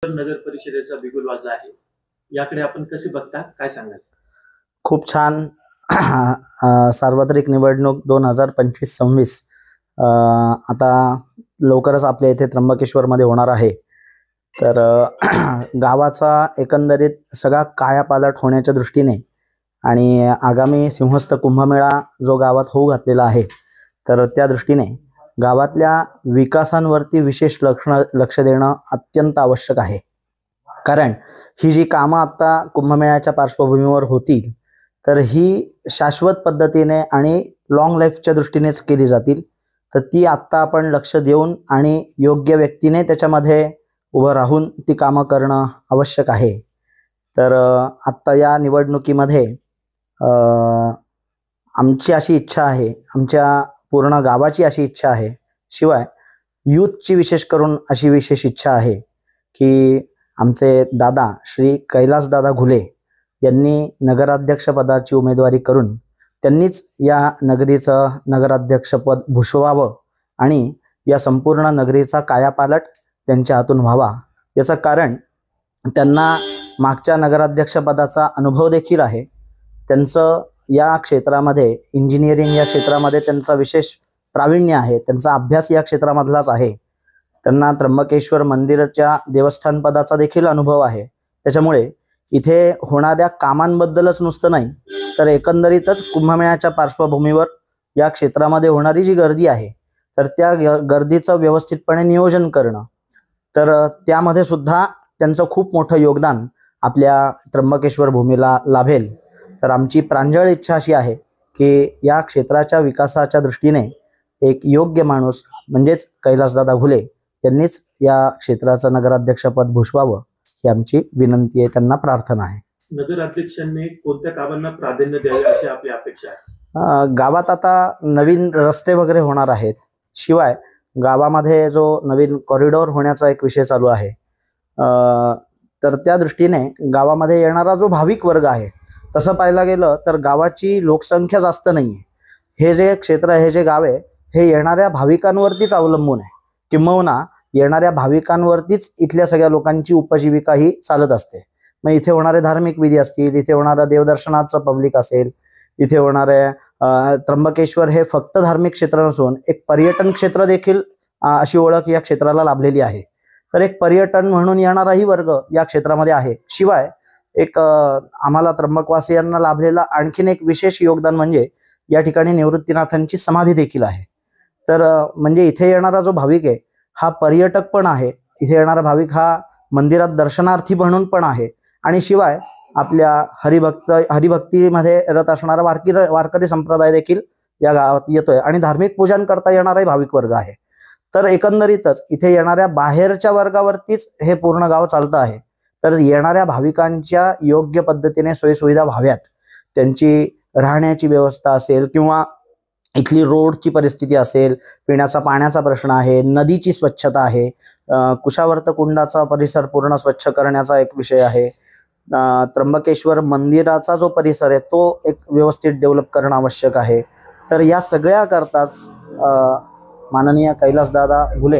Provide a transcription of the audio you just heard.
नगर परिषदेचा बिगुल वाजला आहे. याकडे आपण कसे बघता, काय सांगाल? खूप छान. सार्वत्रिक निवडणूक 2025-26 आता लवकरच आपल्या इथे त्र्यंबकेश्वरमध्ये होणार आहे. तर गावाचा एकंदरीत सगळा कायापालट होण्याच्या दृष्टीने आणि आगामी सिंहस्थ कुंभमेळा जो गावात होऊ घातलेला आहे, तर त्या दृष्टीने गावातल्या विकासांवरती विशेष लक्ष देणं अत्यंत आवश्यक आहे. कारण ही जी कामं आता कुंभमेळ्याच्या पार्श्वभूमीवर होतील, तर ही शाश्वत पद्धतीने आणि लॉंग लाईफच्या दृष्टीनेच केली जातील. तर ती आत्ता आपण लक्ष देऊन आणि योग्य व्यक्तीने त्याच्यामध्ये उभं राहून ती कामं करणं आवश्यक आहे. तर आत्ता या निवडणुकीमध्ये आमची अशी इच्छा आहे, आमच्या पूर्ण गावाची अशी इच्छा आहे, शिवाय यूथची विशेष करून अशी विशेष इच्छा आहे की आमचे दादा श्री कैलासदादा घुले यांनी नगराध्यक्षपदाची उमेदवारी करून त्यांनीच या नगरीचं नगराध्यक्षपद भूषवावं आणि या संपूर्ण नगरीचा कायापालट त्यांच्या हातून व्हावा. याचं कारण त्यांना मागच्या नगराध्यक्षपदाचा अनुभव देखील आहे. त्यांचं या क्षेत्रामध्ये इंजिनिअरिंग या क्षेत्रामध्ये त्यांचा विशेष प्रावीण्य आहे. त्यांचा अभ्यास या क्षेत्रामधलाच आहे. त्यांना त्र्यंबकेश्वर मंदिराच्या देवस्थान पदाचा देखील अनुभव आहे. त्याच्यामुळे इथे होणाऱ्या कामांबद्दलच नुसतं नाही, तर एकंदरीतच कुंभमेळ्याच्या पार्श्वभूमीवर या क्षेत्रामध्ये होणारी जी गर्दी आहे, तर त्या गर्दीचं व्यवस्थितपणे नियोजन करणं, तर त्यामध्ये सुद्धा त्यांचं खूप मोठं योगदान आपल्या त्र्यंबकेश्वर भूमीला लाभेल. तर आमची प्रांजळ इच्छा अशी आहे की या क्षेत्राच्या विकासाच्या दृष्टीने एक योग्य माणूस म्हणजेच कैलासदादा घुले यांनीच या क्षेत्राचं नगराध्यक्षपद भूषवावं ही आमची विनंती आहे, त्यांना प्रार्थना आहे. नगराध्यक्षांनी कोणत्या कामांना प्राधान्य द्यावे अशी आपली अपेक्षा आहे? गावात आता नवीन रस्ते वगैरे होणार आहेत. शिवाय गावामध्ये जो नवीन कॉरिडॉर होण्याचा एक विषय चालू आहे, तर त्या दृष्टीने गावामध्ये येणारा जो भाविक वर्ग आहे, तसं पाहायला गेलं तर गावाची लोकसंख्या जास्त नाही आहे. हे जे क्षेत्र आहे, हे जे गाव आहे, हे येणाऱ्या भाविकांवरतीच अवलंबून आहे. किंबहुना येणाऱ्या भाविकांवरतीच इथल्या सगळ्या लोकांची उपजीविका ही चालत असते. मग इथे होणारे धार्मिक विधी असतील, इथे होणारं देवदर्शनाचं पब्लिक असेल, इथे होणारे त्र्यंबकेश्वर हे फक्त धार्मिक क्षेत्र नसून एक पर्यटन क्षेत्र देखील अशी ओळख या क्षेत्राला लाभलेली आहे. तर एक पर्यटन म्हणून येणाराही वर्ग या क्षेत्रामध्ये आहे. शिवाय एक आम्हाला त्र्यंबकवासियांना लाभलेला आणखीन एक विशेष योगदान म्हणजे या ठिकाणी निवृत्तीनाथांची समाधी देखील आहे. तर म्हणजे इथे येणारा जो भाविक आहे हा पर्यटक पण आहे, इथे येणारा भाविक हा मंदिरात दर्शनार्थी म्हणून पण आहे, आणि शिवाय आपल्या हरिभक्तीमध्ये रत असणारा वारकरी संप्रदाय देखील या गावात येतोय आणि धार्मिक पूजन करता येणाराही भाविक वर्ग आहे. तर एकंदरीतच इथे येणाऱ्या बाहेरच्या वर्गावरतीच हे पूर्ण गाव चालतं आहे. तर येणाऱ्या भाविकांच्या योग्य पद्धतीने सोयीसुविधा व्हाव्यात, त्यांची राहण्याची व्यवस्था असेल किंवा इथली रोडची परिस्थिती असेल, पिण्याचा पाण्याचा प्रश्न आहे, नदीची स्वच्छता आहे, कुशावर्त कुंडाचा परिसर पूर्ण स्वच्छ करण्याचा एक विषय आहे, त्र्यंबकेश्वर मंदिराचा जो परिसर आहे तो एक व्यवस्थित डेव्हलप करणं आवश्यक आहे. तर या सगळ्या करताच माननीय कैलासदादा घुले